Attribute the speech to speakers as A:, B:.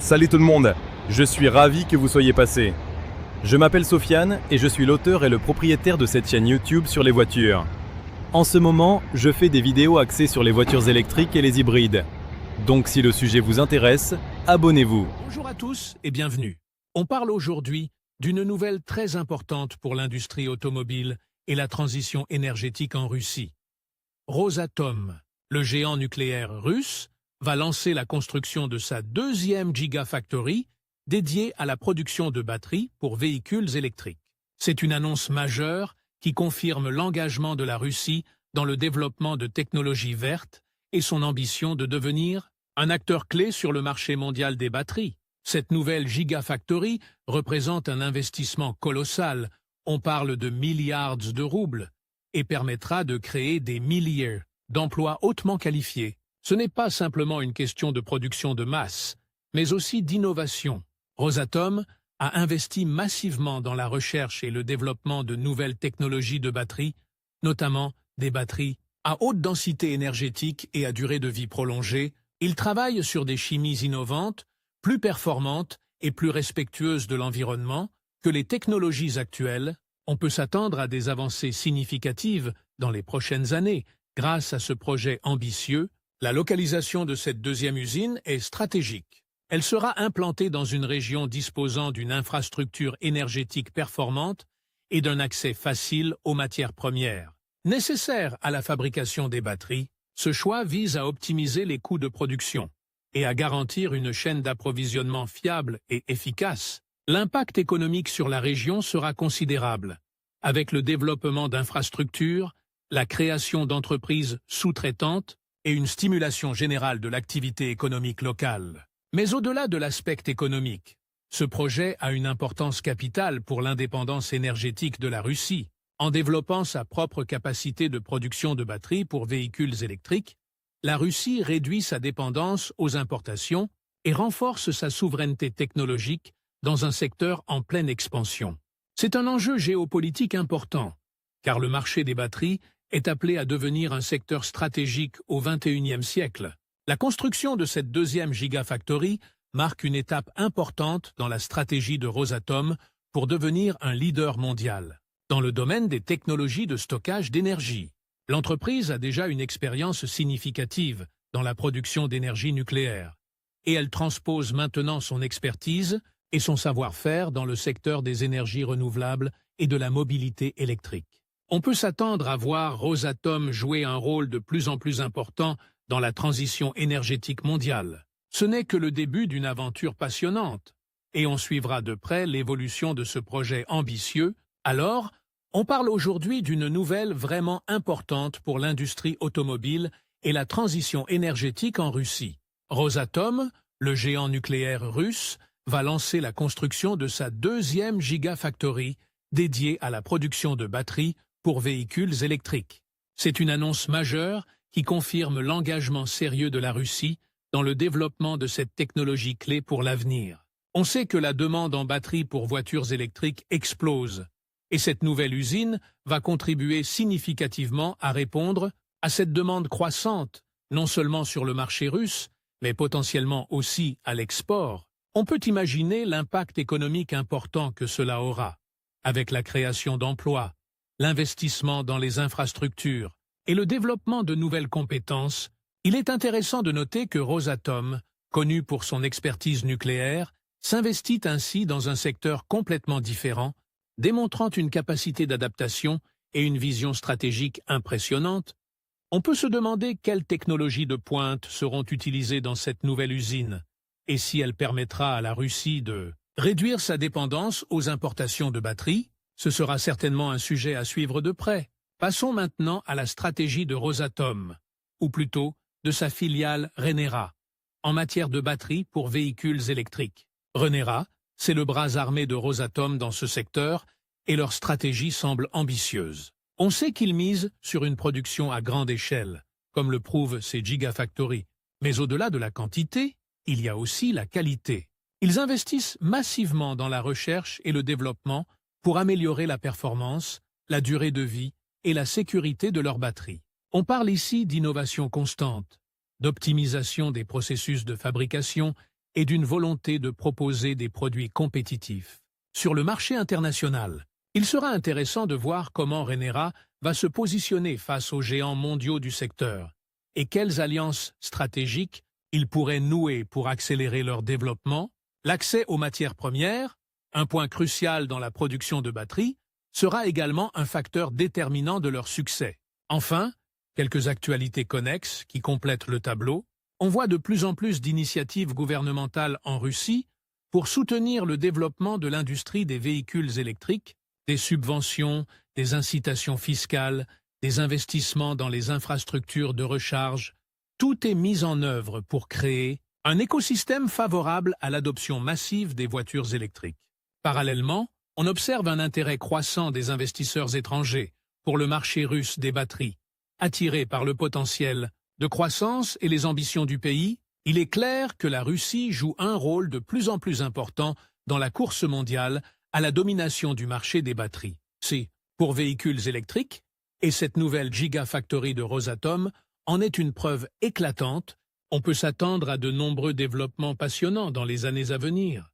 A: Salut tout le monde, je suis ravi que vous soyez passé. Je m'appelle Sofiane et je suis l'auteur et le propriétaire de cette chaîne YouTube sur les voitures. En ce moment, je fais des vidéos axées sur les voitures électriques et les hybrides. Donc si le sujet vous intéresse, abonnez-vous.
B: Bonjour à tous et bienvenue. On parle aujourd'hui d'une nouvelle très importante pour l'industrie automobile et la transition énergétique en Russie. Rosatom, le géant nucléaire russe, va lancer la construction de sa deuxième Gigafactory dédiée à la production de batteries pour véhicules électriques. C'est une annonce majeure qui confirme l'engagement de la Russie dans le développement de technologies vertes et son ambition de devenir un acteur clé sur le marché mondial des batteries. Cette nouvelle Gigafactory représente un investissement colossal, on parle de milliards de roubles, et permettra de créer des milliers d'emplois hautement qualifiés. Ce n'est pas simplement une question de production de masse, mais aussi d'innovation. Rosatom a investi massivement dans la recherche et le développement de nouvelles technologies de batteries, notamment des batteries à haute densité énergétique et à durée de vie prolongée. Il travaille sur des chimies innovantes, plus performantes et plus respectueuses de l'environnement que les technologies actuelles. On peut s'attendre à des avancées significatives dans les prochaines années grâce à ce projet ambitieux. La localisation de cette deuxième usine est stratégique. Elle sera implantée dans une région disposant d'une infrastructure énergétique performante et d'un accès facile aux matières premières. Nécessaires à la fabrication des batteries, ce choix vise à optimiser les coûts de production et à garantir une chaîne d'approvisionnement fiable et efficace. L'impact économique sur la région sera considérable, avec le développement d'infrastructures, la création d'entreprises sous-traitantes et une stimulation générale de l'activité économique locale. Mais au-delà de l'aspect économique, ce projet a une importance capitale pour l'indépendance énergétique de la Russie. En développant sa propre capacité de production de batteries pour véhicules électriques, la Russie réduit sa dépendance aux importations et renforce sa souveraineté technologique dans un secteur en pleine expansion. C'est un enjeu géopolitique important, car le marché des batteries est appelé à devenir un secteur stratégique au XXIe siècle. La construction de cette deuxième Gigafactory marque une étape importante dans la stratégie de Rosatom pour devenir un leader mondial. Dans le domaine des technologies de stockage d'énergie, l'entreprise a déjà une expérience significative dans la production d'énergie nucléaire, et elle transpose maintenant son expertise et son savoir-faire dans le secteur des énergies renouvelables et de la mobilité électrique. On peut s'attendre à voir Rosatom jouer un rôle de plus en plus important dans la transition énergétique mondiale. Ce n'est que le début d'une aventure passionnante, et on suivra de près l'évolution de ce projet ambitieux. Alors, on parle aujourd'hui d'une nouvelle vraiment importante pour l'industrie automobile et la transition énergétique en Russie. Rosatom, le géant nucléaire russe, va lancer la construction de sa deuxième Gigafactory dédiée à la production de batteries pour véhicules électriques. C'est une annonce majeure qui confirme l'engagement sérieux de la Russie dans le développement de cette technologie clé pour l'avenir. On sait que la demande en batteries pour voitures électriques explose, et cette nouvelle usine va contribuer significativement à répondre à cette demande croissante, non seulement sur le marché russe, mais potentiellement aussi à l'export. On peut imaginer l'impact économique important que cela aura, avec la création d'emplois, l'investissement dans les infrastructures et le développement de nouvelles compétences. Il est intéressant de noter que Rosatom, connu pour son expertise nucléaire, s'investit ainsi dans un secteur complètement différent, démontrant une capacité d'adaptation et une vision stratégique impressionnante. On peut se demander quelles technologies de pointe seront utilisées dans cette nouvelle usine, et si elle permettra à la Russie de réduire sa dépendance aux importations de batteries. Ce sera certainement un sujet à suivre de près. Passons maintenant à la stratégie de Rosatom, ou plutôt de sa filiale Renera, en matière de batteries pour véhicules électriques. Renera, c'est le bras armé de Rosatom dans ce secteur, et leur stratégie semble ambitieuse. On sait qu'ils misent sur une production à grande échelle, comme le prouvent ces Gigafactories. Mais au-delà de la quantité, il y a aussi la qualité. Ils investissent massivement dans la recherche et le développement pour améliorer la performance, la durée de vie et la sécurité de leurs batteries. On parle ici d'innovation constante, d'optimisation des processus de fabrication et d'une volonté de proposer des produits compétitifs. Sur le marché international, il sera intéressant de voir comment Renera va se positionner face aux géants mondiaux du secteur et quelles alliances stratégiques ils pourraient nouer pour accélérer leur développement. L'accès aux matières premières, un point crucial dans la production de batteries, sera également un facteur déterminant de leur succès. Enfin, quelques actualités connexes qui complètent le tableau. On voit de plus en plus d'initiatives gouvernementales en Russie pour soutenir le développement de l'industrie des véhicules électriques, des subventions, des incitations fiscales, des investissements dans les infrastructures de recharge. Tout est mis en œuvre pour créer un écosystème favorable à l'adoption massive des voitures électriques. Parallèlement, on observe un intérêt croissant des investisseurs étrangers pour le marché russe des batteries. Attirés par le potentiel de croissance et les ambitions du pays, il est clair que la Russie joue un rôle de plus en plus important dans la course mondiale à la domination du marché des batteries. C'est pour véhicules électriques, et cette nouvelle Gigafactory de Rosatom en est une preuve éclatante. On peut s'attendre à de nombreux développements passionnants dans les années à venir.